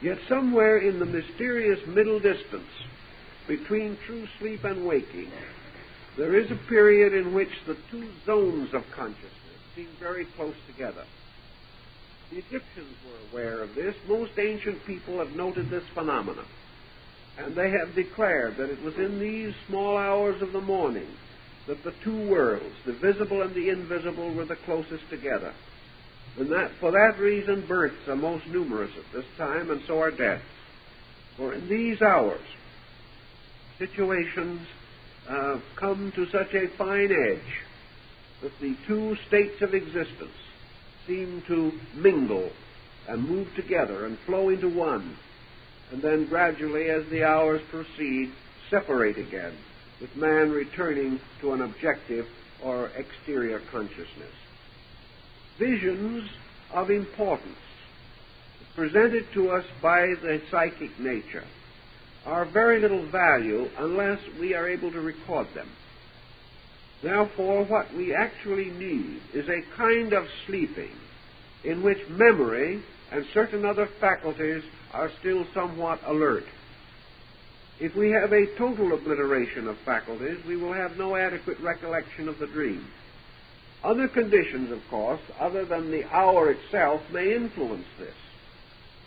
Yet somewhere in the mysterious middle distance between true sleep and waking, there is a period in which the two zones of consciousness seem very close together. The Egyptians were aware of this. Most ancient people have noted this phenomenon, and they have declared that it was in these small hours of the morning that the two worlds, the visible and the invisible, were the closest together. And that, for that reason, births are most numerous at this time, and so are deaths. For in these hours, situations come to such a fine edge that the two states of existence seem to mingle and move together and flow into one, and then gradually, as the hours proceed, separate again, with man returning to an objective or exterior consciousness. Visions of importance presented to us by the psychic nature are of very little value unless we are able to record them. Therefore, what we actually need is a kind of sleeping in which memory and certain other faculties are still somewhat alert. If we have a total obliteration of faculties, we will have no adequate recollection of the dream. Other conditions, of course, other than the hour itself, may influence this.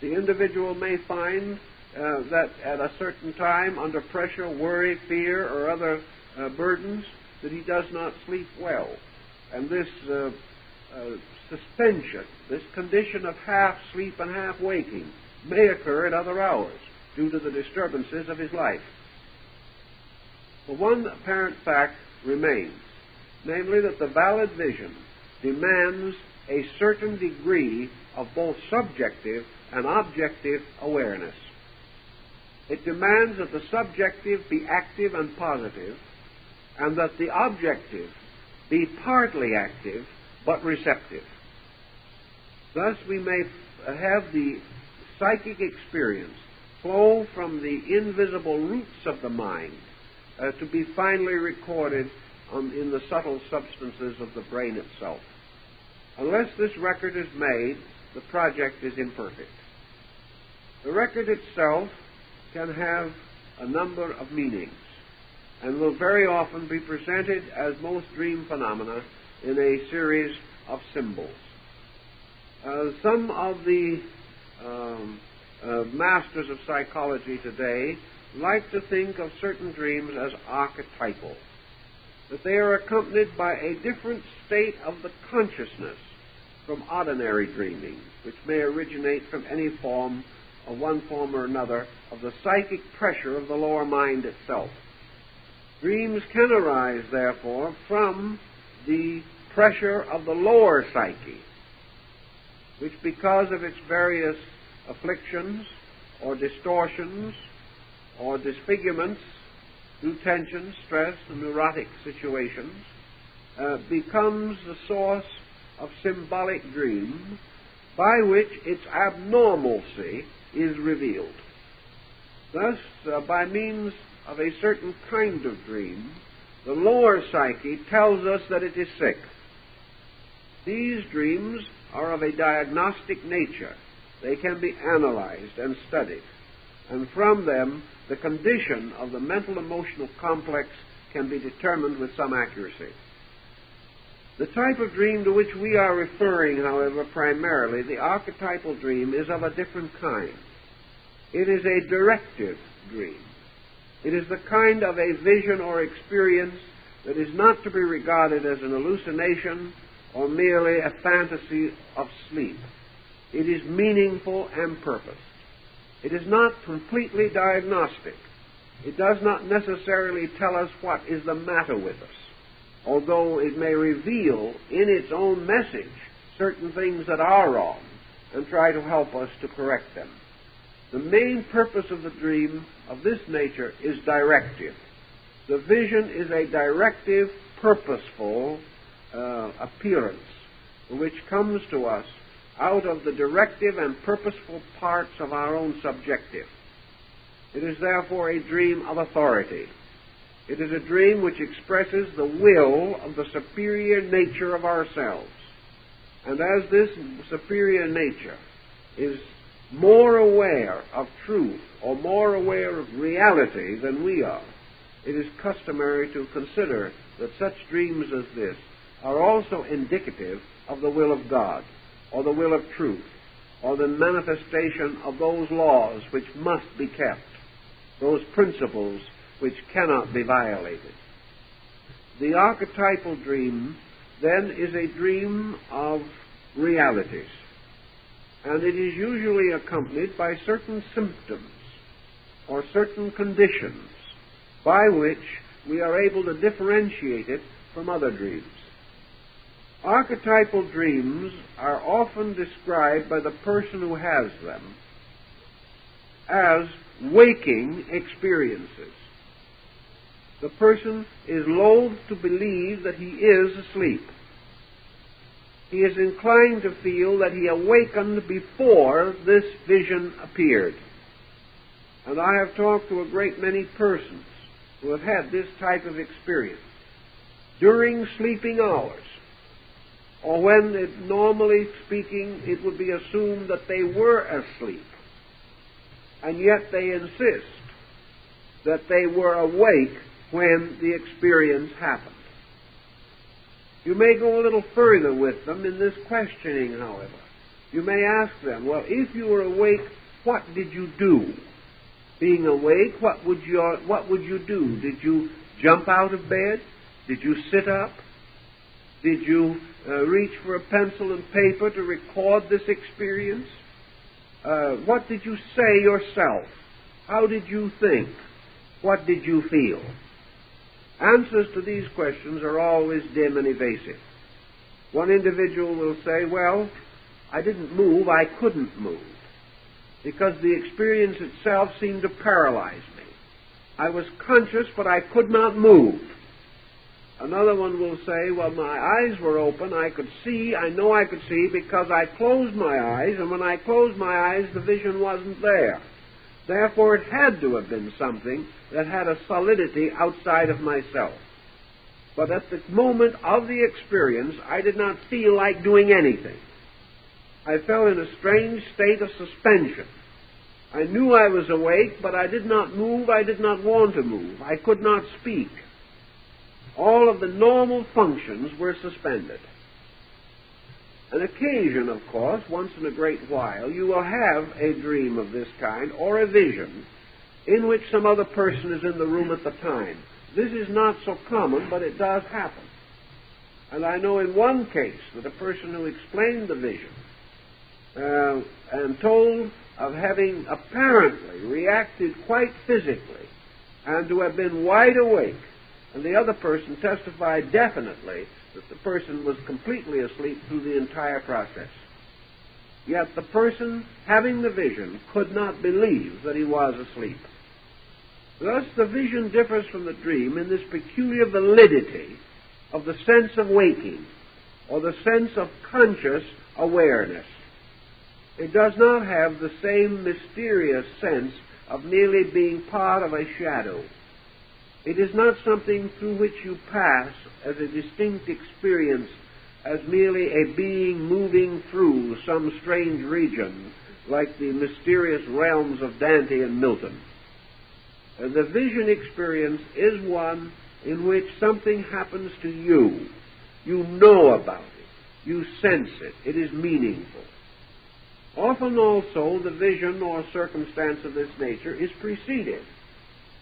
The individual may find that at a certain time, under pressure, worry, fear, or other burdens, that he does not sleep well. And this suspension, this condition of half sleep and half waking, may occur at other hours due to the disturbances of his life. But one apparent fact remains, namely that the valid vision demands a certain degree of both subjective and objective awareness. It demands that the subjective be active and positive, and that the objective be partly active but receptive. Thus we may have the psychic experience flow from the invisible roots of the mind to be finally recorded in the subtle substances of the brain itself. Unless this record is made, the project is imperfect. The record itself can have a number of meanings and will very often be presented, as most dream phenomena, in a series of symbols. Some of the masters of psychology today like to think of certain dreams as archetypal, that they are accompanied by a different state of the consciousness from ordinary dreaming, which may originate from any form, of one form or another, of the psychic pressure of the lower mind itself. Dreams can arise, therefore, from the pressure of the lower psyche, which, because of its various afflictions or distortions or disfigurements through tension, stress, and neurotic situations, becomes the source of symbolic dream by which its abnormalcy is revealed. Thus, by means of a certain kind of dream, the lower psyche tells us that it is sick. These dreams are of a diagnostic nature. They can be analyzed and studied, and from them the condition of the mental-emotional complex can be determined with some accuracy. The type of dream to which we are referring, however, primarily, the archetypal dream, is of a different kind. It is a directive dream. It is the kind of a vision or experience that is not to be regarded as an hallucination or merely a fantasy of sleep. It is meaningful and purposed. It is not completely diagnostic. It does not necessarily tell us what is the matter with us, although it may reveal in its own message certain things that are wrong and try to help us to correct them. The main purpose of the dream of this nature is directive. The vision is a directive, purposeful appearance which comes to us out of the directive and purposeful parts of our own subjective. It is therefore a dream of authority. It is a dream which expresses the will of the superior nature of ourselves. And as this superior nature is more aware of truth or more aware of reality than we are, it is customary to consider that such dreams as this are also indicative of the will of God, or the will of truth, or the manifestation of those laws which must be kept, those principles which cannot be violated. The archetypal dream, then, is a dream of realities, and it is usually accompanied by certain symptoms or certain conditions by which we are able to differentiate it from other dreams. Archetypal dreams are often described by the person who has them as waking experiences. The person is loath to believe that he is asleep. He is inclined to feel that he awakened before this vision appeared. And I have talked to a great many persons who have had this type of experience during sleeping hours, or when, normally speaking, it would be assumed that they were asleep, and yet they insist that they were awake when the experience happened. You may go a little further with them in this questioning, however. You may ask them, well, if you were awake, what did you do? Being awake, what would you do? Did you jump out of bed? Did you sit up? Did you reach for a pencil and paper to record this experience? What did you say yourself? How did you think? What did you feel? Answers to these questions are always dim and evasive. One individual will say, well, I didn't move, I couldn't move, because the experience itself seemed to paralyze me. I was conscious, but I could not move. Another one will say, well, my eyes were open, I could see, I know I could see because I closed my eyes, and when I closed my eyes, the vision wasn't there. Therefore, it had to have been something that had a solidity outside of myself. But at the moment of the experience, I did not feel like doing anything. I felt in a strange state of suspension. I knew I was awake, but I did not move, I did not want to move. I could not speak. All of the normal functions were suspended. An occasion, of course, once in a great while, you will have a dream of this kind, or a vision, in which some other person is in the room at the time. This is not so common, but it does happen. And I know in one case that a person who explained the vision and told of having apparently reacted quite physically and to have been wide awake, and the other person testified definitely that the person was completely asleep through the entire process. Yet the person having the vision could not believe that he was asleep. Thus, the vision differs from the dream in this peculiar validity of the sense of waking, or the sense of conscious awareness. It does not have the same mysterious sense of merely being part of a shadow. It is not something through which you pass as a distinct experience, as merely a being moving through some strange region, like the mysterious realms of Dante and Milton. The vision experience is one in which something happens to you. You know about it. You sense it. It is meaningful. Often also the vision or circumstance of this nature is preceded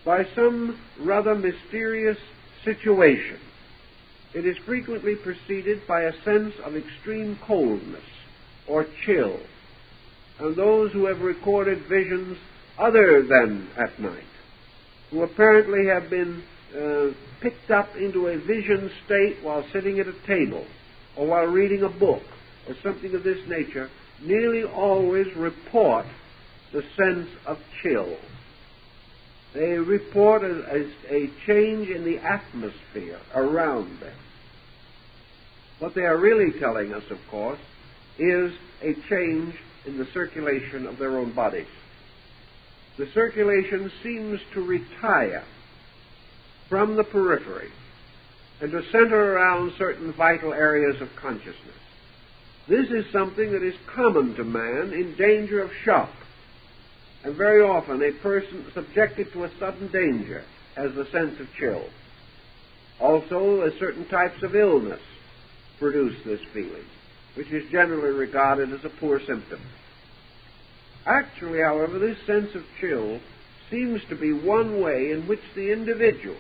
by some rather mysterious situation. It is frequently preceded by a sense of extreme coldness or chill. And those who have recorded visions other than at night, who apparently have been picked up into a vision state while sitting at a table or while reading a book or something of this nature, nearly always report the sense of chill. They report a change in the atmosphere around them. What they are really telling us, of course, is a change in the circulation of their own bodies. The circulation seems to retire from the periphery and to center around certain vital areas of consciousness. This is something that is common to man in danger of shock. And very often a person subjected to a sudden danger has the sense of chill. Also, certain types of illness produce this feeling, which is generally regarded as a poor symptom. Actually, however, this sense of chill seems to be one way in which the individual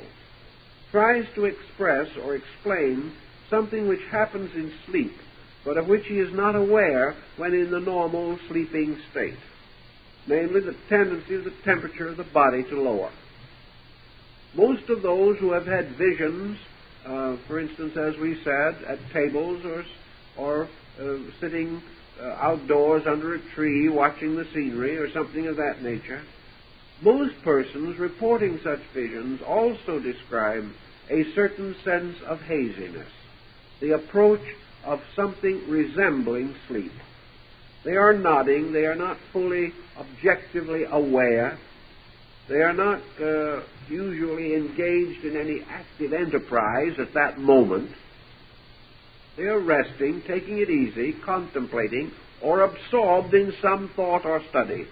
tries to express or explain something which happens in sleep, but of which he is not aware when in the normal sleeping state, namely the tendency of the temperature of the body to lower. Most of those who have had visions, for instance, as we said, at tables or sitting outdoors under a tree watching the scenery or something of that nature, most persons reporting such visions also describe a certain sense of haziness, the approach of something resembling sleep. They are nodding, they are not fully objectively aware, they are not usually engaged in any active enterprise at that moment. They are resting, taking it easy, contemplating, or absorbed in some thought or study.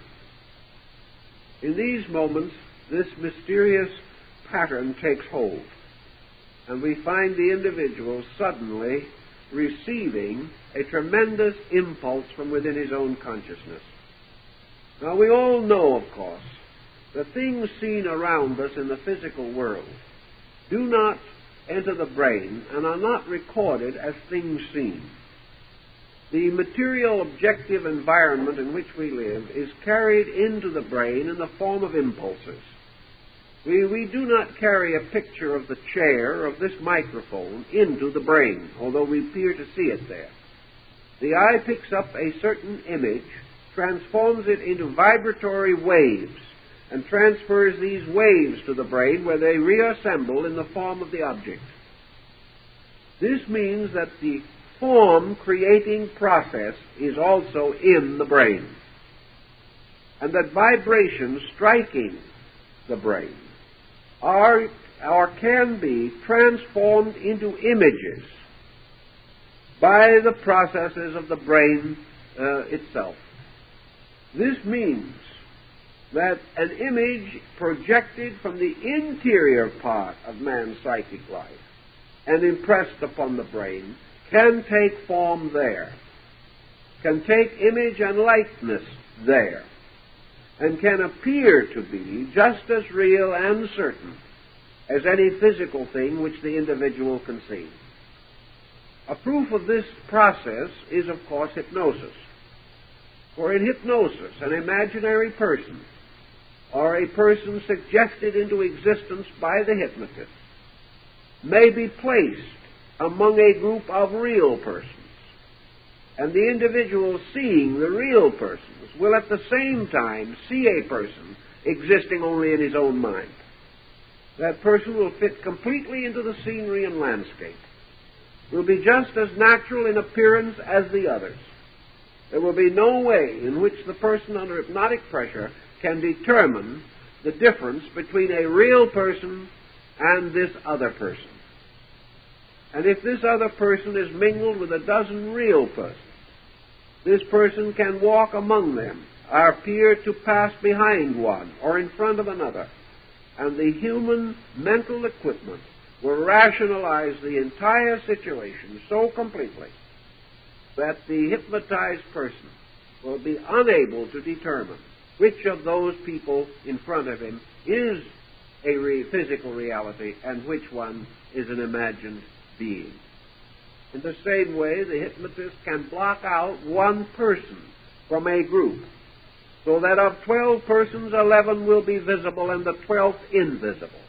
In these moments, this mysterious pattern takes hold, and we find the individual suddenly receiving a tremendous impulse from within his own consciousness. Now, we all know, of course, that things seen around us in the physical world do not enter the brain and are not recorded as things seen. The material objective environment in which we live is carried into the brain in the form of impulses. We do not carry a picture of the chair, of this microphone, into the brain, although we appear to see it there. The eye picks up a certain image, transforms it into vibratory waves, and transfers these waves to the brain where they reassemble in the form of the object. This means that the form-creating process is also in the brain, and that vibrations striking the brain are or can be transformed into images by the processes of the brain itself. This means that an image projected from the interior part of man's psychic life and impressed upon the brain can take form there, can take image and likeness there, and can appear to be just as real and certain as any physical thing which the individual can see. A proof of this process is, of course, hypnosis. For in hypnosis, an imaginary person, or a person suggested into existence by the hypnotist, may be placed among a group of real persons, and the individual seeing the real persons will at the same time see a person existing only in his own mind. That person will fit completely into the scenery and landscape, will be just as natural in appearance as the others. There will be no way in which the person under hypnotic pressure can determine the difference between a real person and this other person. And if this other person is mingled with a dozen real persons, this person can walk among them, or appear to pass behind one or in front of another, and the human mental equipment will rationalize the entire situation so completely that the hypnotized person will be unable to determine which of those people in front of him is a physical reality and which one is an imagined being. In the same way, the hypnotist can block out one person from a group, so that of 12 persons, 11 will be visible and the 12th invisible.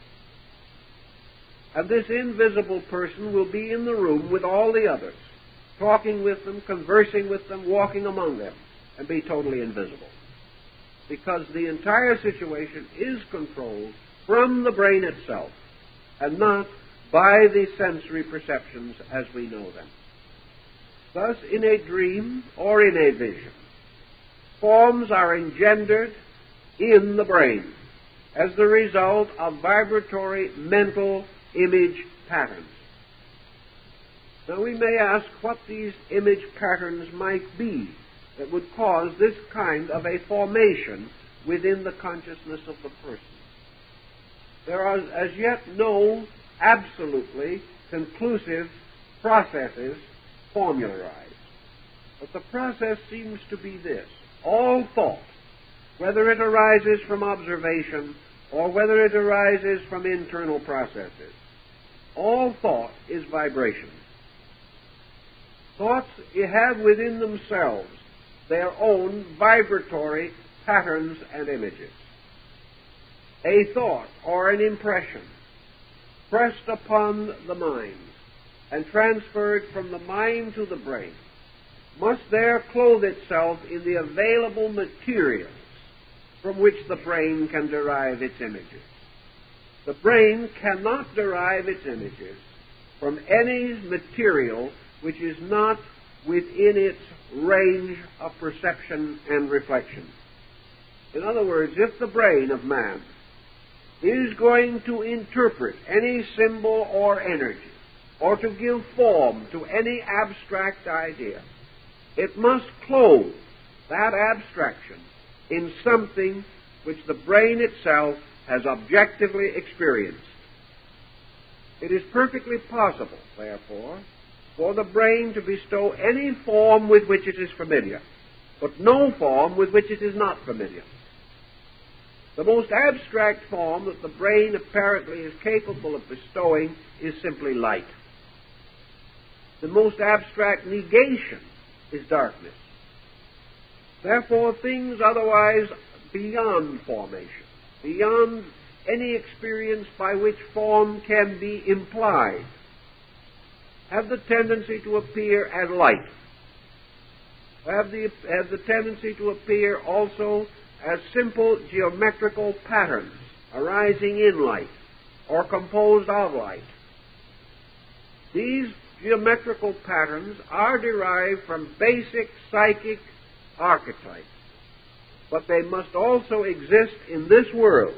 And this invisible person will be in the room with all the others, talking with them, conversing with them, walking among them, and be totally invisible. Because the entire situation is controlled from the brain itself, and not by the sensory perceptions as we know them. Thus, in a dream or in a vision, forms are engendered in the brain as the result of vibratory mental image patterns. Now, we may ask what these image patterns might be that would cause this kind of a formation within the consciousness of the person. There are as yet no absolutely conclusive processes formularized. But the process seems to be this: all thought, whether it arises from observation or whether it arises from internal processes, all thought is vibration. Thoughts have within themselves their own vibratory patterns and images. A thought or an impression pressed upon the mind and transferred from the mind to the brain must there clothe itself in the available materials from which the brain can derive its images. The brain cannot derive its images from any material which is not within its range of perception and reflection. In other words, if the brain of man is going to interpret any symbol or energy, or to give form to any abstract idea, it must clothe that abstraction in something which the brain itself has objectively experienced. It is perfectly possible, therefore, for the brain to bestow any form with which it is familiar, but no form with which it is not familiar. The most abstract form that the brain apparently is capable of bestowing is simply light. The most abstract negation is darkness. Therefore, things otherwise beyond formation, beyond any experience by which form can be implied, have the tendency to appear as light, have the tendency to appear also as simple geometrical patterns arising in light or composed of light. These geometrical patterns are derived from basic psychic archetypes, but they must also exist in this world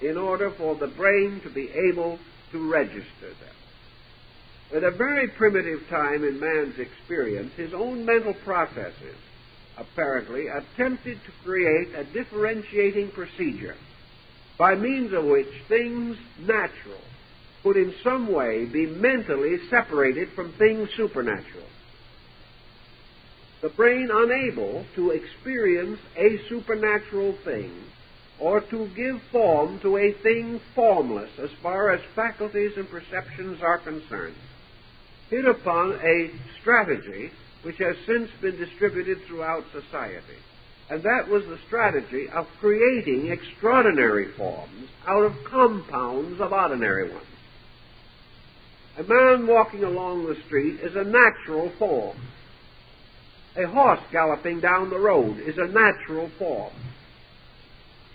in order for the brain to be able to register them. At a very primitive time in man's experience, his own mental processes apparently attempted to create a differentiating procedure by means of which things natural could in some way be mentally separated from things supernatural. The brain unable to experience a supernatural thing or to give form to a thing formless as far as faculties and perceptions are concerned, hit upon a strategy which has since been distributed throughout society. And that was the strategy of creating extraordinary forms out of compounds of ordinary ones. A man walking along the street is a natural form. A horse galloping down the road is a natural form.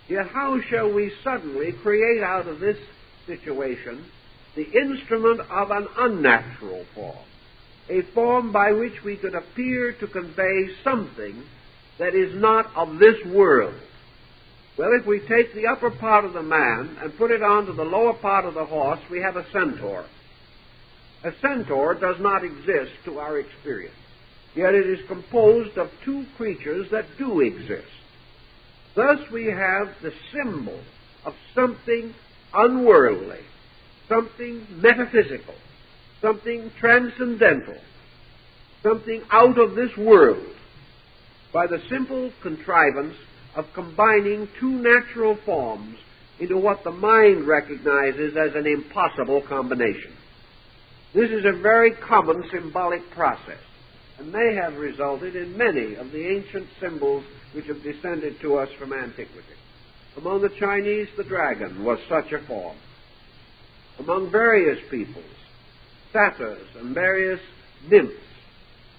Yet how shall we suddenly create out of this situation the instrument of an unnatural form, a form by which we could appear to convey something that is not of this world? Well, if we take the upper part of the man and put it onto the lower part of the horse, we have a centaur. A centaur does not exist to our experience, yet it is composed of two creatures that do exist. Thus we have the symbol of something unworldly, something metaphysical, something transcendental, something out of this world, by the simple contrivance of combining two natural forms into what the mind recognizes as an impossible combination. This is a very common symbolic process, and may have resulted in many of the ancient symbols which have descended to us from antiquity. Among the Chinese, the dragon was such a form. Among various peoples, satyrs and various nymphs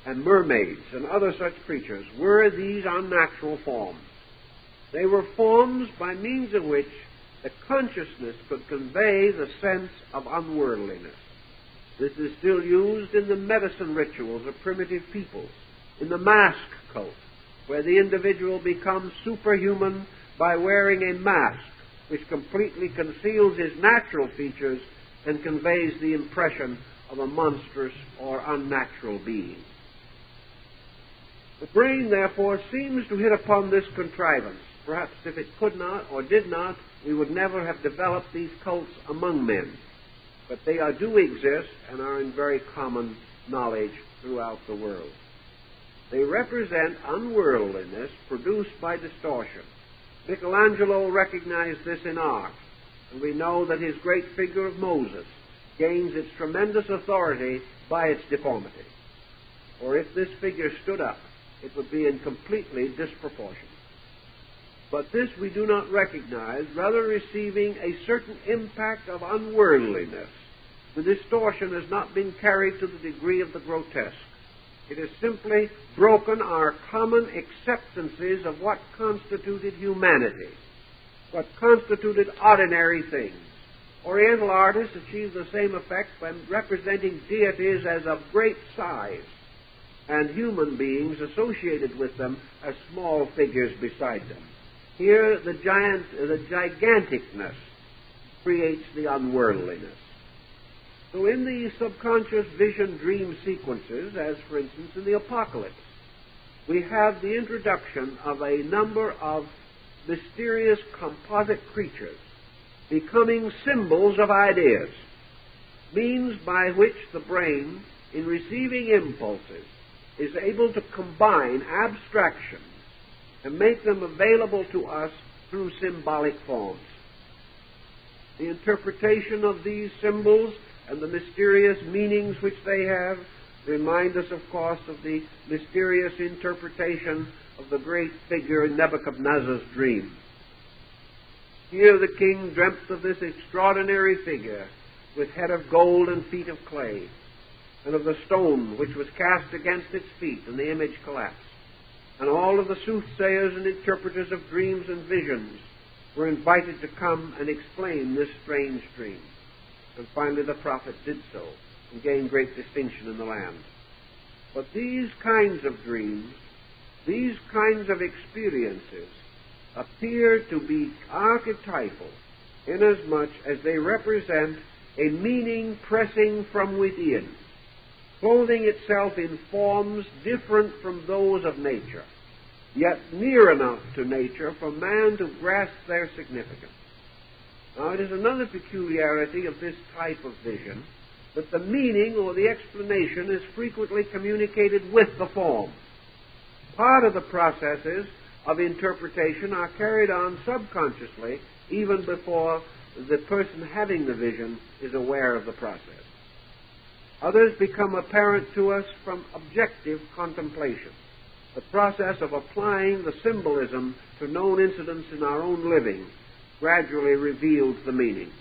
and mermaids and other such creatures were these unnatural forms. They were forms by means of which the consciousness could convey the sense of unworldliness. This is still used in the medicine rituals of primitive peoples, in the mask cult, where the individual becomes superhuman by wearing a mask which completely conceals his natural features and conveys the impression of a monstrous or unnatural being. The brain, therefore, seems to hit upon this contrivance Perhaps if it could not or did not, we would never have developed these cults among men. But they do exist and are in very common knowledge throughout the world. They represent unworldliness produced by distortion. Michelangelo recognized this in art, and we know that his great figure of Moses gains its tremendous authority by its deformity. For if this figure stood up, it would be in completely disproportion. But this we do not recognize, rather receiving a certain impact of unworldliness. The distortion has not been carried to the degree of the grotesque. It has simply broken our common acceptances of what constituted humanity, what constituted ordinary things. Oriental artists achieved the same effect by representing deities as of great size, and human beings associated with them as small figures beside them. Here, the giganticness creates the unworldliness. So in the subconscious vision dream sequences, as for instance in the Apocalypse, we have the introduction of a number of mysterious composite creatures becoming symbols of ideas, means by which the brain, in receiving impulses, is able to combine abstractions and make them available to us through symbolic forms. The interpretation of these symbols and the mysterious meanings which they have remind us, of course, of the mysterious interpretation of the great figure in Nebuchadnezzar's dream. Here the king dreamt of this extraordinary figure with head of gold and feet of clay, and of the stone which was cast against its feet, and the image collapsed. And all of the soothsayers and interpreters of dreams and visions were invited to come and explain this strange dream. And finally the prophet did so, and gained great distinction in the land. But these kinds of dreams, these kinds of experiences, appear to be archetypal inasmuch as they represent a meaning pressing from within, clothing itself in forms different from those of nature, yet near enough to nature for man to grasp their significance. Now, it is another peculiarity of this type of vision that the meaning or the explanation is frequently communicated with the form. Part of the processes of interpretation are carried on subconsciously even before the person having the vision is aware of the process. Others become apparent to us from objective contemplation. The process of applying the symbolism to known incidents in our own living gradually reveals the meaning.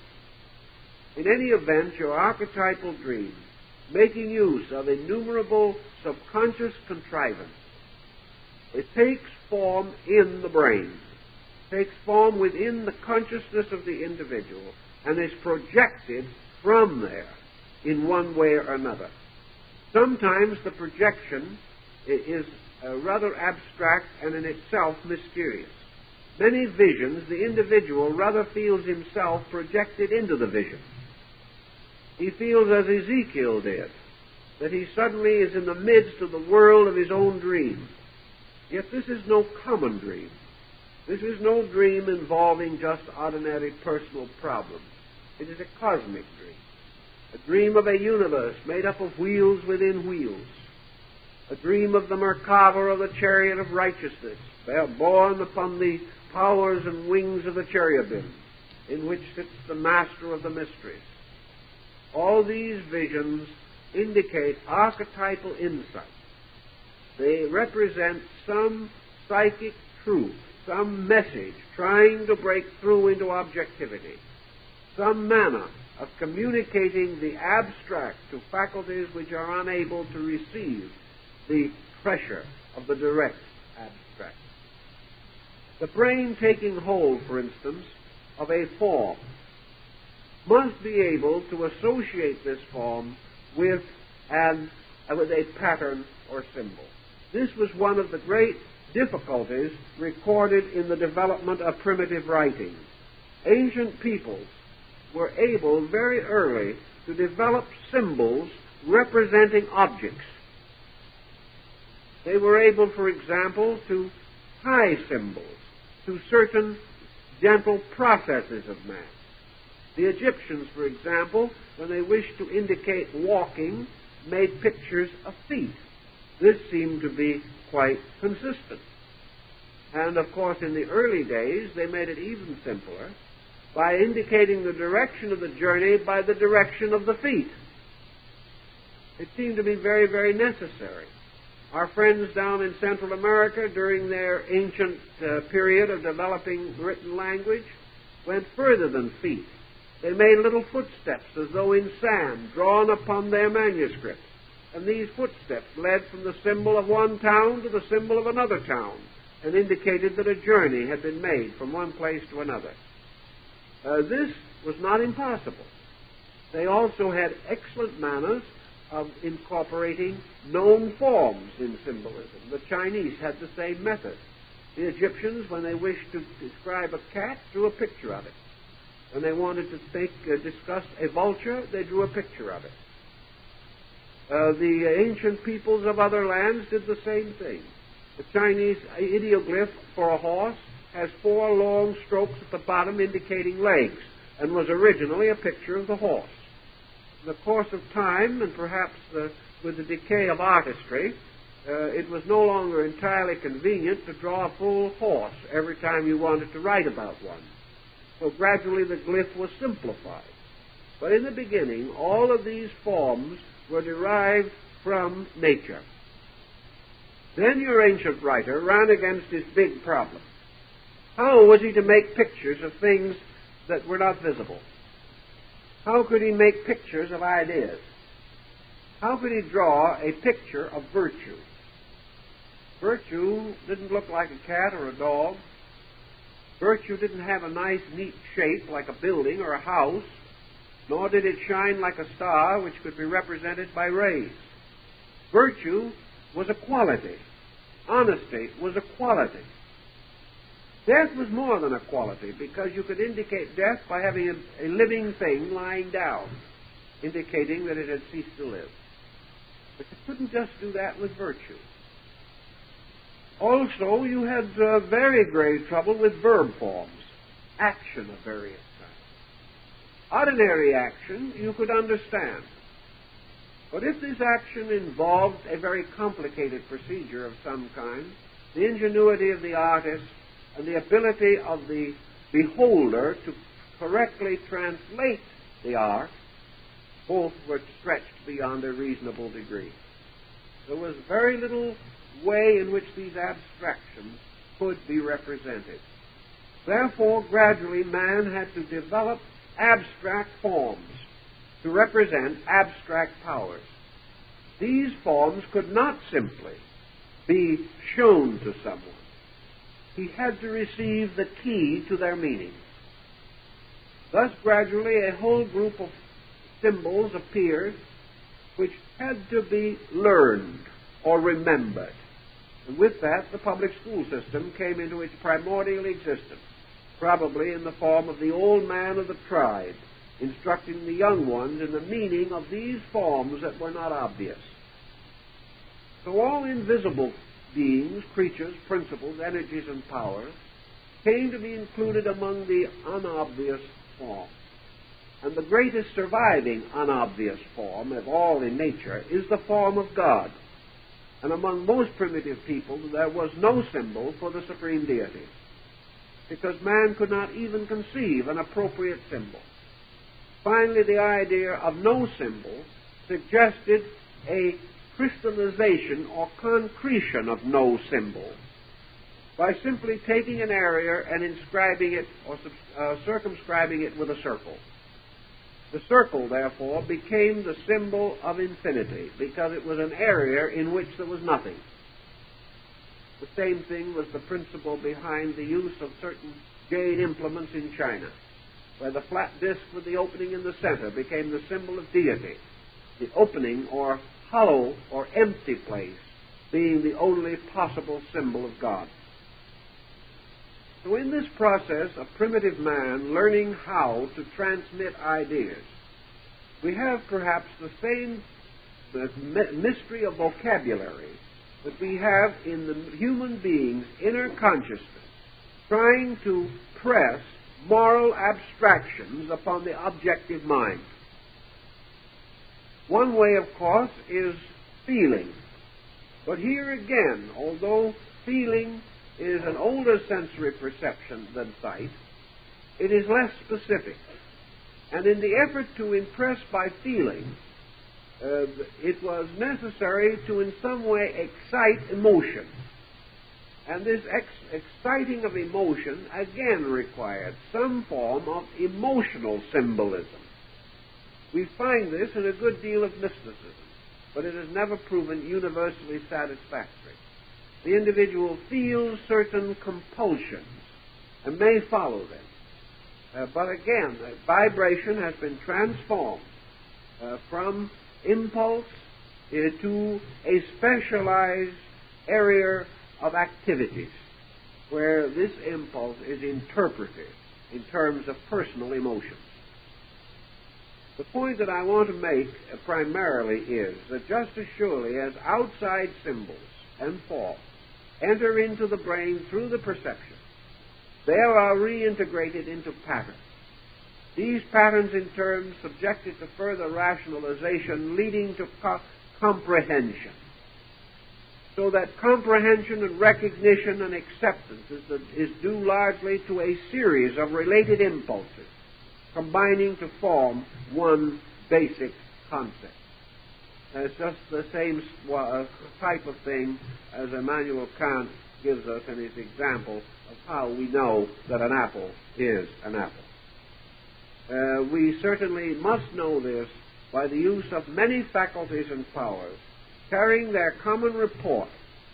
In any event, your archetypal dream, making use of innumerable subconscious contrivances, it takes form in the brain, takes form within the consciousness of the individual, and is projected from there in one way or another. Sometimes the projection is rather abstract and in itself mysterious. Many visions, the individual rather feels himself projected into the vision. He feels as Ezekiel did, that he suddenly is in the midst of the world of his own dream. Yet this is no common dream. This is no dream involving just ordinary personal problems. It is a cosmic dream, a dream of a universe made up of wheels within wheels, a dream of the Merkava of the chariot of righteousness, borne upon the powers and wings of the cherubim, in which sits the master of the mysteries. All these visions indicate archetypal insight. They represent some psychic truth, some message trying to break through into objectivity, some manner of communicating the abstract to faculties which are unable to receive the pressure of the direct abstract. The brain taking hold, for instance, of a form must be able to associate this form with a pattern or symbol. This was one of the great difficulties recorded in the development of primitive writing. Ancient peoples were able very early to develop symbols representing objects. They were able, for example, to tie symbols to certain gentle processes of man. The Egyptians, for example, when they wished to indicate walking, made pictures of feet. This seemed to be quite consistent. And, of course, in the early days, they made it even simpler by indicating the direction of the journey by the direction of the feet. It seemed to be very, very necessary. Our friends down in Central America, during their ancient period of developing written language, went further than feet. They made little footsteps as though in sand, drawn upon their manuscripts. And these footsteps led from the symbol of one town to the symbol of another town, and indicated that a journey had been made from one place to another. This was not impossible. They also had excellent manners of incorporating known forms in symbolism. The Chinese had the same method. The Egyptians, when they wished to describe a cat, drew a picture of it. When they wanted to discuss a vulture, they drew a picture of it. The ancient peoples of other lands did the same thing. The Chinese ideoglyph for a horse has 4 long strokes at the bottom indicating legs, and was originally a picture of the horse. In the course of time, and perhaps with the decay of artistry, it was no longer entirely convenient to draw a full horse every time you wanted to write about one. So gradually the glyph was simplified. But in the beginning, all of these forms were derived from nature. Then your ancient writer ran against his big problem. How was he to make pictures of things that were not visible? How could he make pictures of ideas? How could he draw a picture of virtue? Virtue didn't look like a cat or a dog. Virtue didn't have a nice, neat shape like a building or a house, nor did it shine like a star which could be represented by rays. Virtue was a quality. Honesty was a quality. Death was more than a quality, because you could indicate death by having a living thing lying down, indicating that it had ceased to live. But you couldn't just do that with virtue. Also, you had very grave trouble with verb forms, action of various kinds. Ordinary action you could understand. But if this action involved a very complicated procedure of some kind, the ingenuity of the artist and the ability of the beholder to correctly translate the art, both were stretched beyond a reasonable degree. There was very little way in which these abstractions could be represented. Therefore, gradually man had to develop abstract forms to represent abstract powers. These forms could not simply be shown to someone. He had to receive the key to their meaning. Thus, gradually, a whole group of symbols appeared which had to be learned or remembered. And with that, the public school system came into its primordial existence, probably in the form of the old man of the tribe, instructing the young ones in the meaning of these forms that were not obvious. So all invisible beings, creatures, principles, energies, and powers came to be included among the unobvious forms. And the greatest surviving unobvious form of all in nature is the form of God. And among most primitive people, there was no symbol for the supreme deity, because man could not even conceive an appropriate symbol. Finally, the idea of no symbol suggested a crystallization or concretion of no symbol by simply taking an area and inscribing it or circumscribing it with a circle. The circle, therefore, became the symbol of infinity, because it was an area in which there was nothing. The same thing was the principle behind the use of certain jade implements in China, where the flat disk with the opening in the center became the symbol of deity, the opening or hollow or empty place being the only possible symbol of God. So in this process of primitive man learning how to transmit ideas, we have perhaps the same mystery of vocabulary that we have in the human being's inner consciousness, trying to press moral abstractions upon the objective mind. One way, of course, is feeling. But here again, although feeling is an older sensory perception than sight, it is less specific. And in the effort to impress by feeling, it was necessary to in some way excite emotion. And this exciting of emotion again required some form of emotional symbolism. We find this in a good deal of mysticism, but it has never proven universally satisfactory. The individual feels certain compulsions and may follow them. But again, vibration has been transformed from impulse to a specialized area of activities where this impulse is interpreted in terms of personal emotions. The point that I want to make primarily is that just as surely as outside symbols and thought enter into the brain through the perception, they are reintegrated into patterns. These patterns in turn subjected to further rationalization leading to comprehension. So that comprehension and recognition and acceptance is due largely to a series of related impulses combining to form one basic concept. It's just the same type of thing as Immanuel Kant gives us in his example of how we know that an apple is an apple. We certainly must know this by the use of many faculties and powers carrying their common report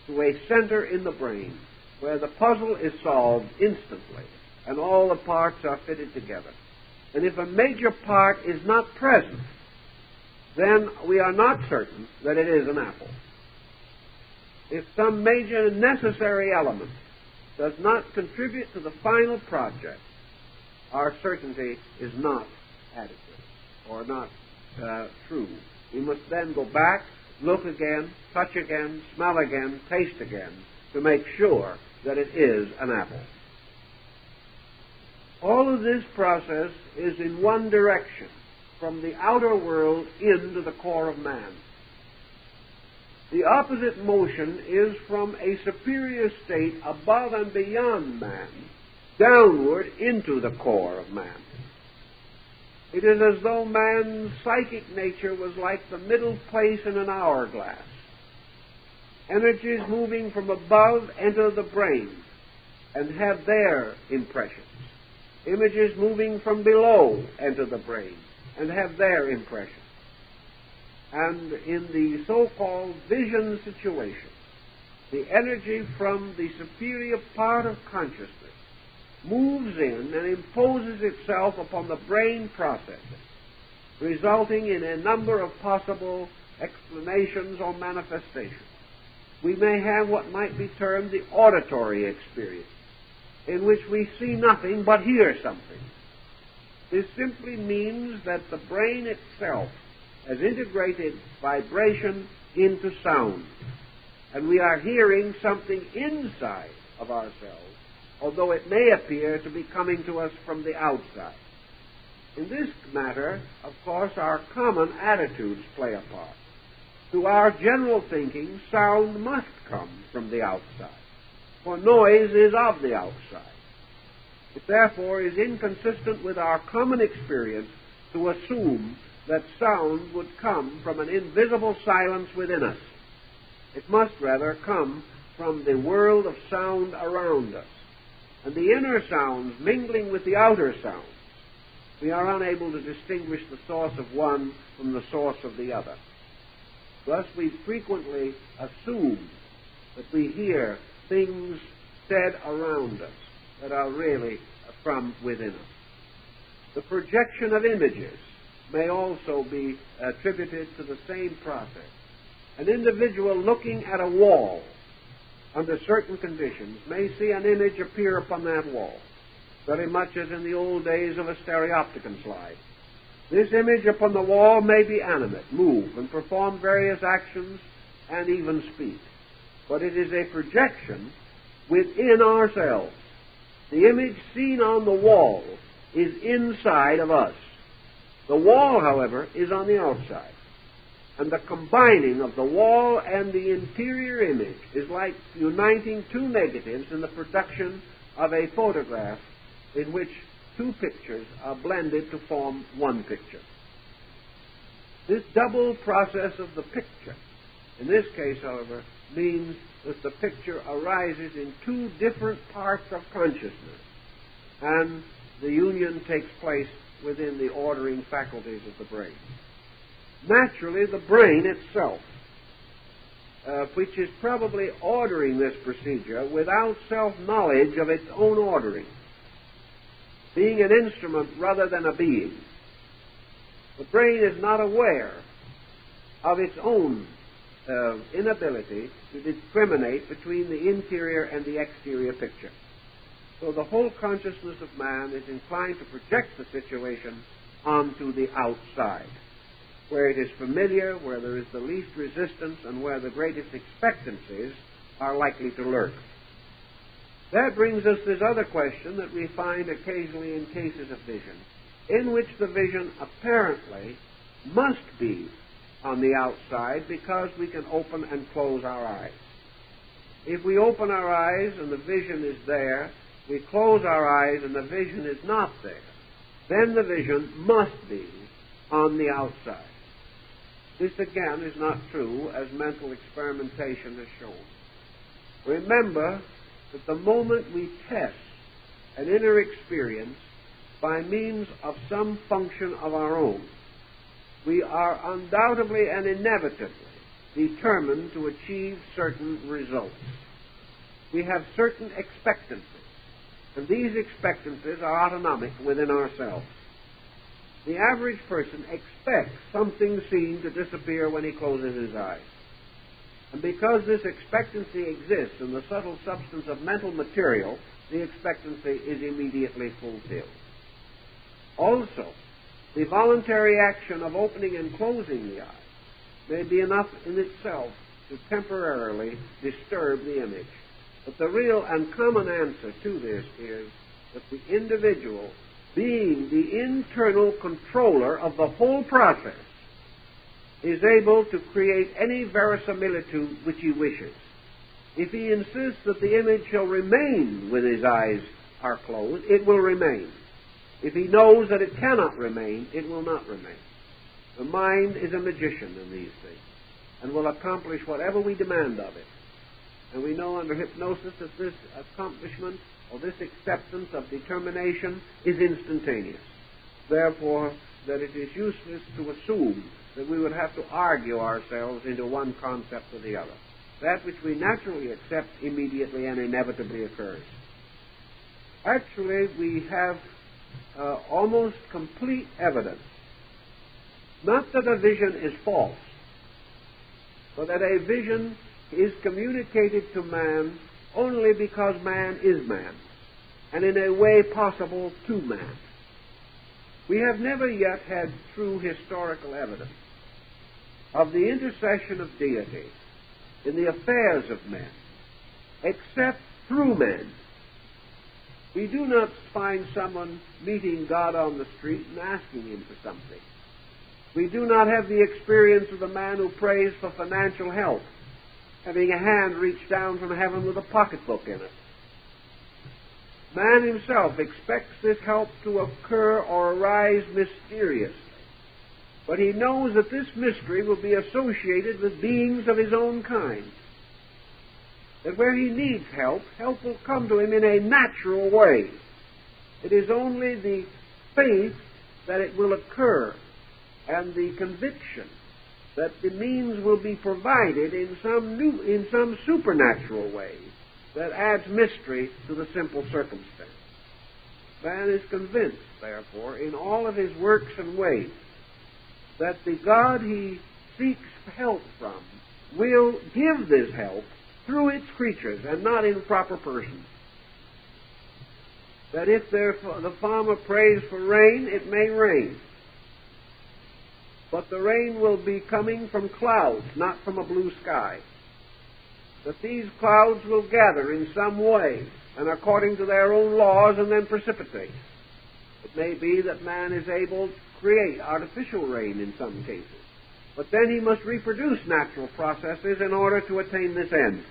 to a center in the brain where the puzzle is solved instantly and all the parts are fitted together. And if a major part is not present, then we are not certain that it is an apple. If some major necessary element does not contribute to the final project, our certainty is not adequate or not true. We must then go back, look again, touch again, smell again, taste again to make sure that it is an apple. All of this process is in one direction, from the outer world into the core of man. The opposite motion is from a superior state above and beyond man, downward into the core of man. It is as though man's psychic nature was like the middle place in an hourglass. Energies moving from above enter the brain and have their impressions. Images moving from below enter the brain and have their impressions. And in the so-called vision situation, the energy from the superior part of consciousness moves in and imposes itself upon the brain processes, resulting in a number of possible explanations or manifestations. We may have what might be termed the auditory experience, in which we see nothing but hear something. This simply means that the brain itself has integrated vibration into sound, and we are hearing something inside of ourselves, although it may appear to be coming to us from the outside. In this matter, of course, our common attitudes play a part. To our general thinking, sound must come from the outside, for noise is of the outside. It therefore is inconsistent with our common experience to assume that sound would come from an invisible silence within us. It must rather come from the world of sound around us. And the inner sounds mingling with the outer sounds, we are unable to distinguish the source of one from the source of the other. Thus we frequently assume that we hear things said around us that are really from within us. The projection of images may also be attributed to the same process. An individual looking at a wall under certain conditions may see an image appear upon that wall, very much as in the old days of a stereopticon slide. This image upon the wall may be animate, move, and perform various actions, and even speak. But it is a projection within ourselves. The image seen on the wall is inside of us. The wall, however, is on the outside. And the combining of the wall and the interior image is like uniting two negatives in the production of a photograph in which two pictures are blended to form one picture. This double process of the picture, in this case, however, means that the picture arises in two different parts of consciousness, and the union takes place within the ordering faculties of the brain. Naturally, the brain itself, which is probably ordering this procedure without self-knowledge of its own ordering, being an instrument rather than a being. The brain is not aware of its own inability to discriminate between the interior and the exterior picture. So the whole consciousness of man is inclined to project the situation onto the outside, where it is familiar, where there is the least resistance, and where the greatest expectancies are likely to lurk. That brings us this other question that we find occasionally in cases of vision, in which the vision apparently must be on the outside because we can open and close our eyes. If we open our eyes and the vision is there, we close our eyes and the vision is not there, then the vision must be on the outside. This again is not true, as mental experimentation has shown. Remember that the moment we test an inner experience by means of some function of our own, we are undoubtedly and inevitably determined to achieve certain results. We have certain expectancies, and these expectancies are autonomic within ourselves. The average person expects something seen to disappear when he closes his eyes. And because this expectancy exists in the subtle substance of mental material, the expectancy is immediately fulfilled. Also, the voluntary action of opening and closing the eye may be enough in itself to temporarily disturb the image. But the real and common answer to this is that the individual, being the internal controller of the whole process, is able to create any verisimilitude which he wishes. If he insists that the image shall remain when his eyes are closed, it will remain. If he knows that it cannot remain, it will not remain. The mind is a magician in these things and will accomplish whatever we demand of it. And we know under hypnosis that this accomplishment or this acceptance of determination is instantaneous. Therefore, that it is useless to assume that we would have to argue ourselves into one concept or the other. That which we naturally accept immediately and inevitably occurs. Actually, we have almost complete evidence, not that a vision is false, but that a vision is communicated to man only because man is man, and in a way possible to man. We have never yet had true historical evidence of the intercession of deity in the affairs of men, except through men. We do not find someone meeting God on the street and asking him for something. We do not have the experience of the man who prays for financial help, having a hand reach down from heaven with a pocketbook in it. Man himself expects this help to occur or arise mysteriously, but he knows that this mystery will be associated with beings of his own kind. That where he needs help, help will come to him in a natural way. It is only the faith that it will occur and the conviction that the means will be provided in some supernatural way that adds mystery to the simple circumstance. Man is convinced, therefore, in all of his works and ways, that the God he seeks help from will give this help through its creatures and not in proper persons. That if the farmer prays for rain, it may rain. But the rain will be coming from clouds, not from a blue sky. That these clouds will gather in some way and according to their own laws and then precipitate. It may be that man is able to create artificial rain in some cases, but then he must reproduce natural processes in order to attain this end.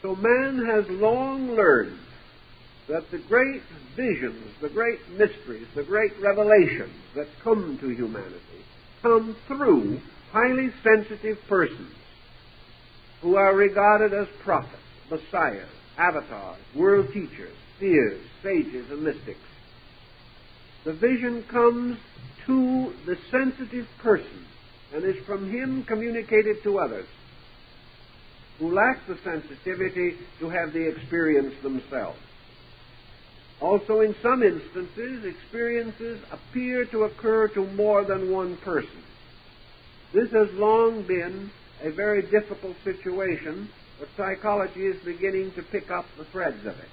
So man has long learned that the great visions, the great mysteries, the great revelations that come to humanity come through highly sensitive persons who are regarded as prophets, messiahs, avatars, world teachers, seers, sages, and mystics. The vision comes to the sensitive person and is from him communicated to others who lack the sensitivity to have the experience themselves. Also, in some instances, experiences appear to occur to more than one person. This has long been a very difficult situation, but psychology is beginning to pick up the threads of it.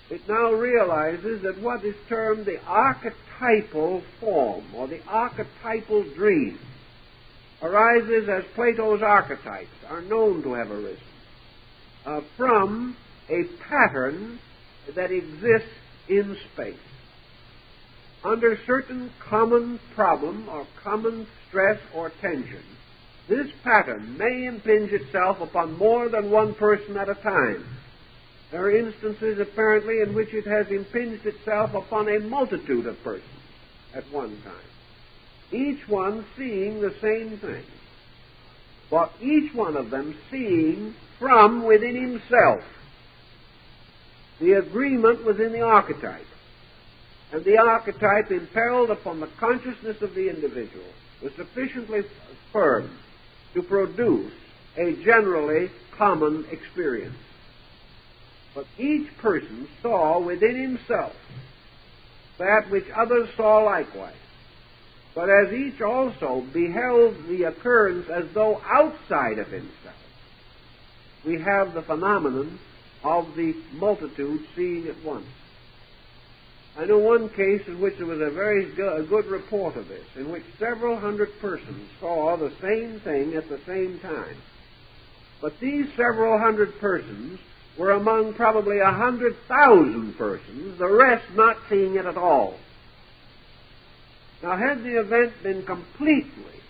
It now realizes that what is termed the archetypal form, or the archetypal dream, arises as Plato's archetypes are known to have arisen from a pattern that exists in space. Under certain common problem or common stress or tension, this pattern may impinge itself upon more than one person at a time. There are instances, apparently, in which it has impinged itself upon a multitude of persons at one time, each one seeing the same thing, but each one of them seeing from within himself. The agreement was in the archetype, and the archetype impelled upon the consciousness of the individual was sufficiently firm to produce a generally common experience. But each person saw within himself that which others saw likewise. But as each also beheld the occurrence as though outside of himself, we have the phenomenon of the multitude seeing at once. I know one case in which there was a very good report of this, in which several hundred persons saw the same thing at the same time. But these several hundred persons were among probably 100,000 persons, the rest not seeing it at all. Now, had the event been completely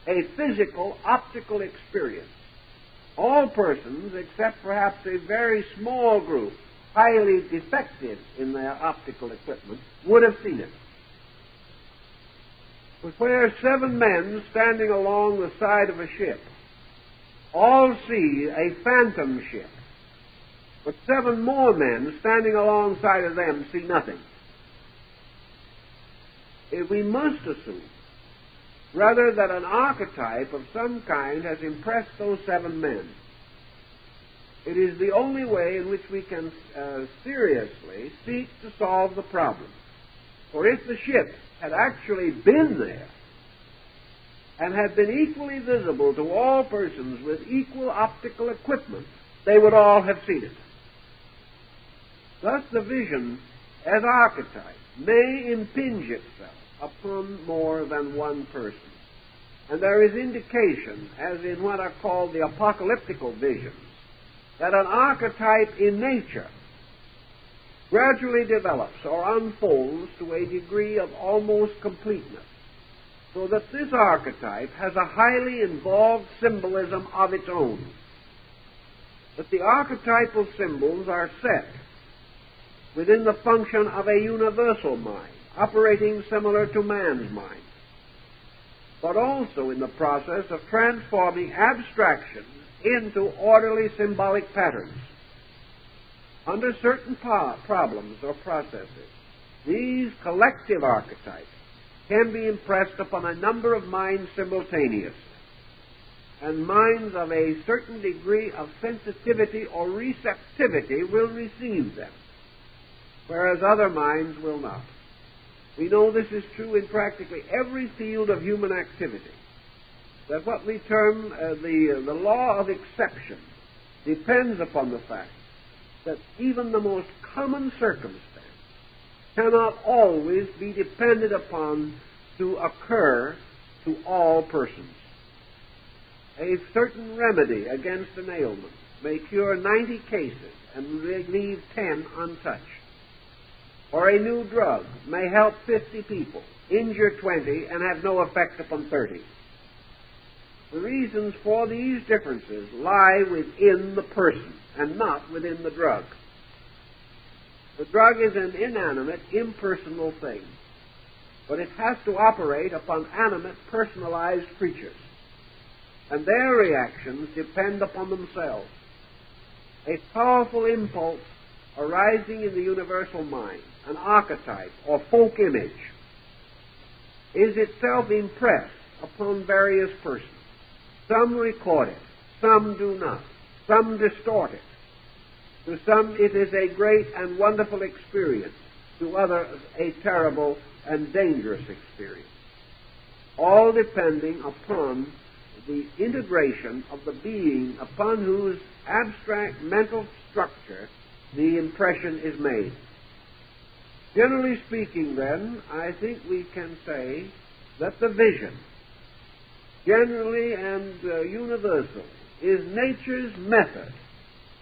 a physical, optical experience, all persons, except perhaps a very small group, highly defective in their optical equipment, would have seen it. But where 7 men standing along the side of a ship all see a phantom ship, but 7 more men standing alongside of them see nothing, we must assume rather that an archetype of some kind has impressed those 7 men. It is the only way in which we can seriously seek to solve the problem. For if the ship had actually been there and had been equally visible to all persons with equal optical equipment, they would all have seen it. Thus the vision as archetype may impinge itself upon more than one person. And there is indication, as in what are called the apocalyptical visions, that an archetype in nature gradually develops or unfolds to a degree of almost completeness, so that this archetype has a highly involved symbolism of its own. But the archetypal symbols are set within the function of a universal mind, operating similar to man's mind, but also in the process of transforming abstractions into orderly symbolic patterns. Under certain problems or processes, these collective archetypes can be impressed upon a number of minds simultaneously, and minds of a certain degree of sensitivity or receptivity will receive them, whereas other minds will not. We know this is true in practically every field of human activity, that what we term the law of exception depends upon the fact that even the most common circumstance cannot always be depended upon to occur to all persons. A certain remedy against an ailment may cure 90 cases and leave 10 untouched. Or a new drug may help 50 people, injure 20, and have no effect upon 30. The reasons for these differences lie within the person and not within the drug. The drug is an inanimate, impersonal thing, but it has to operate upon animate, personalized creatures, and their reactions depend upon themselves. A powerful impulse arising in the universal mind, an archetype or folk image, is itself impressed upon various persons. Some record it, some do not, some distort it. To some it is a great and wonderful experience, to others a terrible and dangerous experience, all depending upon the integration of the being upon whose abstract mental structure the impression is made. Generally speaking, then, I think we can say that the vision, generally and universally, is nature's method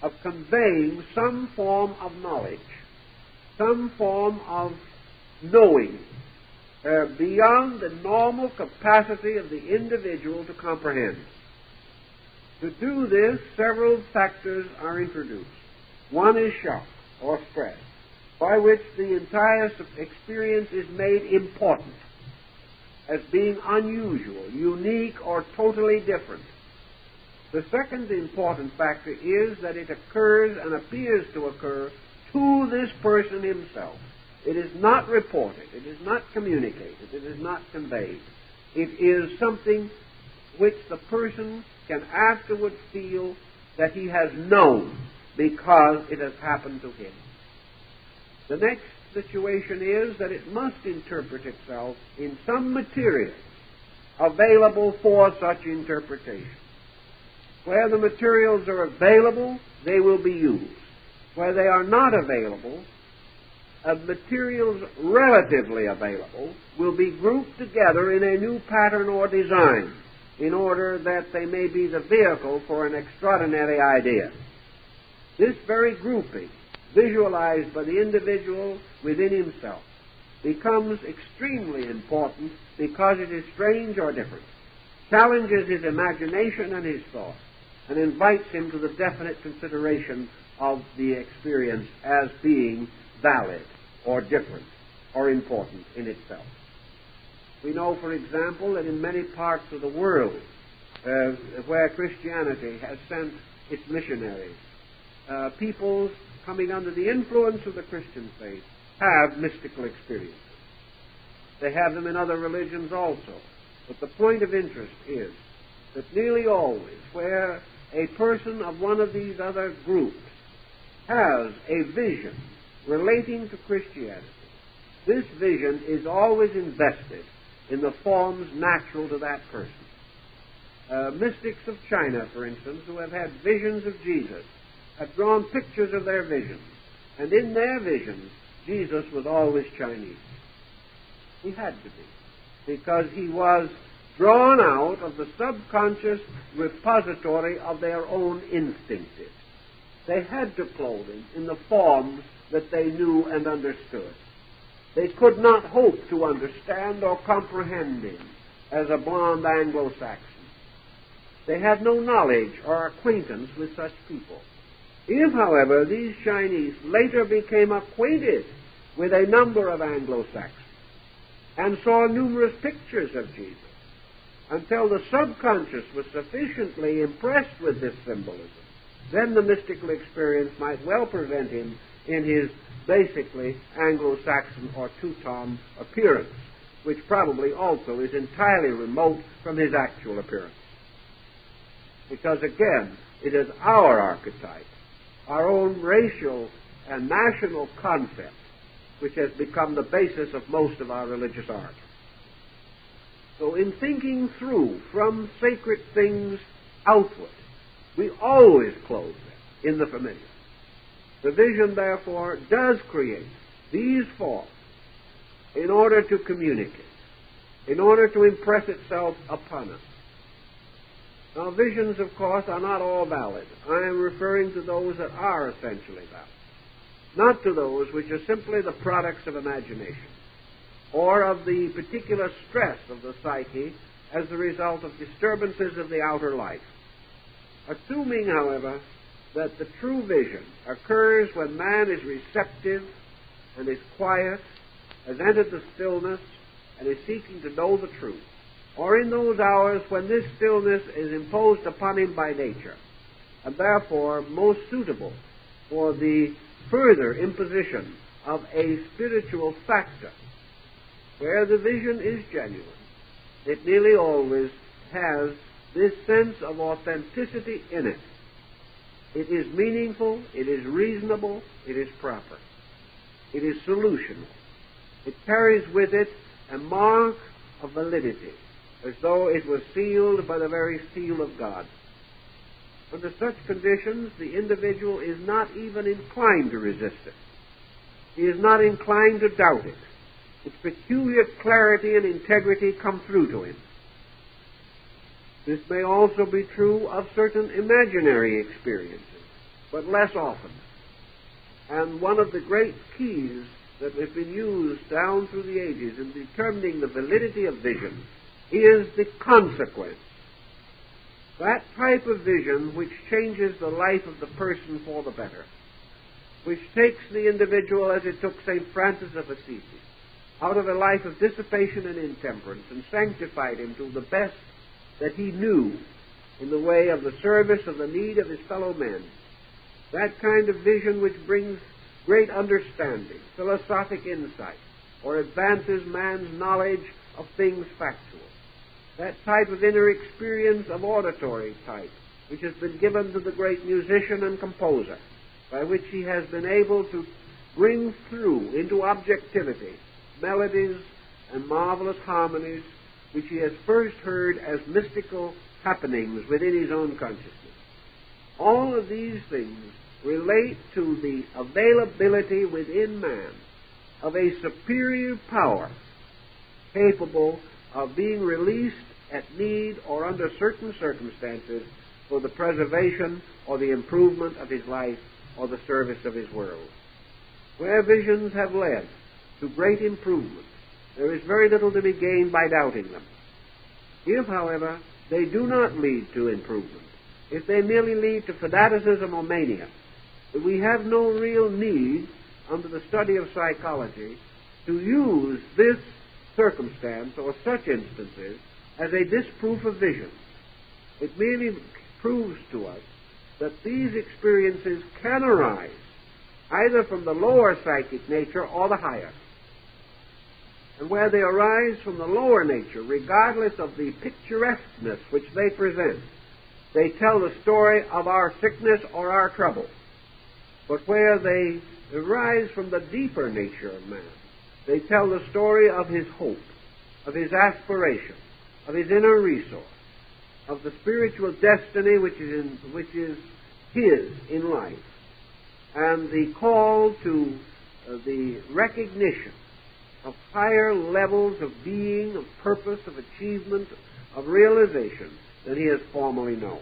of conveying some form of knowledge, some form of knowing, beyond the normal capacity of the individual to comprehend. To do this, several factors are introduced. One is shock or stress, by which the entire experience is made important, as being unusual, unique, or totally different. The second important factor is that it occurs and appears to occur to this person himself. It is not reported, it is not communicated, it is not conveyed. It is something which the person can afterward feel that he has known because it has happened to him. The next situation is that it must interpret itself in some material available for such interpretation. Where the materials are available, they will be used. Where they are not available, materials relatively available will be grouped together in a new pattern or design in order that they may be the vehicle for an extraordinary idea. This very grouping, visualized by the individual within himself, becomes extremely important because it is strange or different, challenges his imagination and his thought, and invites him to the definite consideration of the experience as being valid or different or important in itself. We know, for example, that in many parts of the world where Christianity has sent its missionaries, peoples coming under the influence of the Christian faith have mystical experiences. They have them in other religions also. But the point of interest is that nearly always where a person of one of these other groups has a vision relating to Christianity, this vision is always invested in the forms natural to that person. Mystics of China, for instance, who have had visions of Jesus, have drawn pictures of their visions, and in their visions, Jesus was always Chinese. He had to be, because he was drawn out of the subconscious repository of their own instinctive. They had to clothe him in the forms that they knew and understood. They could not hope to understand or comprehend him as a blond Anglo-Saxon. They had no knowledge or acquaintance with such people. If, however, these Chinese later became acquainted with a number of Anglo-Saxons and saw numerous pictures of Jesus, until the subconscious was sufficiently impressed with this symbolism, then the mystical experience might well present him in his basically Anglo-Saxon or Teuton appearance, which probably also is entirely remote from his actual appearance. Because again, it is our archetype, our own racial and national concept, which has become the basis of most of our religious art. So in thinking through from sacred things outward, we always clothe them in the familiar. The vision, therefore, does create these forms in order to communicate, in order to impress itself upon us. Now, visions, of course, are not all valid. I am referring to those that are essentially valid, not to those which are simply the products of imagination or of the particular stress of the psyche as the result of disturbances of the outer life. Assuming, however, that the true vision occurs when man is receptive and is quiet, has entered the stillness, and is seeking to know the truth, or in those hours when this stillness is imposed upon him by nature, and therefore most suitable for the further imposition of a spiritual factor, where the vision is genuine, it nearly always has this sense of authenticity in it. It is meaningful, it is reasonable, it is proper. It is solutional. It carries with it a mark of validity, as though it was sealed by the very seal of God. Under such conditions, the individual is not even inclined to resist it. He is not inclined to doubt it. Its peculiar clarity and integrity come through to him. This may also be true of certain imaginary experiences, but less often. And one of the great keys that has been used down through the ages in determining the validity of vision is the consequence. That type of vision which changes the life of the person for the better, which takes the individual, as it took St. Francis of Assisi, out of a life of dissipation and intemperance and sanctified him to the best that he knew in the way of the service of the need of his fellow men. That kind of vision which brings great understanding, philosophic insight, or advances man's knowledge of things factual. That type of inner experience of auditory type, which has been given to the great musician and composer, by which he has been able to bring through into objectivity melodies and marvelous harmonies which he has first heard as mystical happenings within his own consciousness. All of these things relate to the availability within man of a superior power capable of being released at need or under certain circumstances for the preservation or the improvement of his life or the service of his world. Where visions have led to great improvement, there is very little to be gained by doubting them. If, however, they do not lead to improvement, if they merely lead to fanaticism or mania, we have no real need, under the study of psychology, to use this circumstance or such instances as a disproof of vision. It merely proves to us that these experiences can arise either from the lower psychic nature or the higher. And where they arise from the lower nature, regardless of the picturesqueness which they present, they tell the story of our sickness or our trouble. But where they arise from the deeper nature of man, they tell the story of his hope, of his aspiration, of his inner resource, of the spiritual destiny which is his in life, and the call to the recognition of higher levels of being, of purpose, of achievement, of realization than he has formerly known.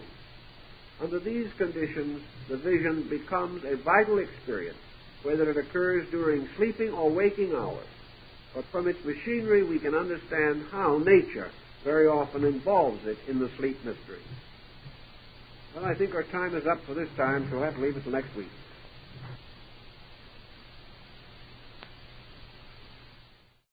Under these conditions, the vision becomes a vital experience, whether it occurs during sleeping or waking hours. But from its machinery, we can understand how nature very often involves it in the sleep mystery. Well, I think our time is up for this time, so we'll have to leave it till next week.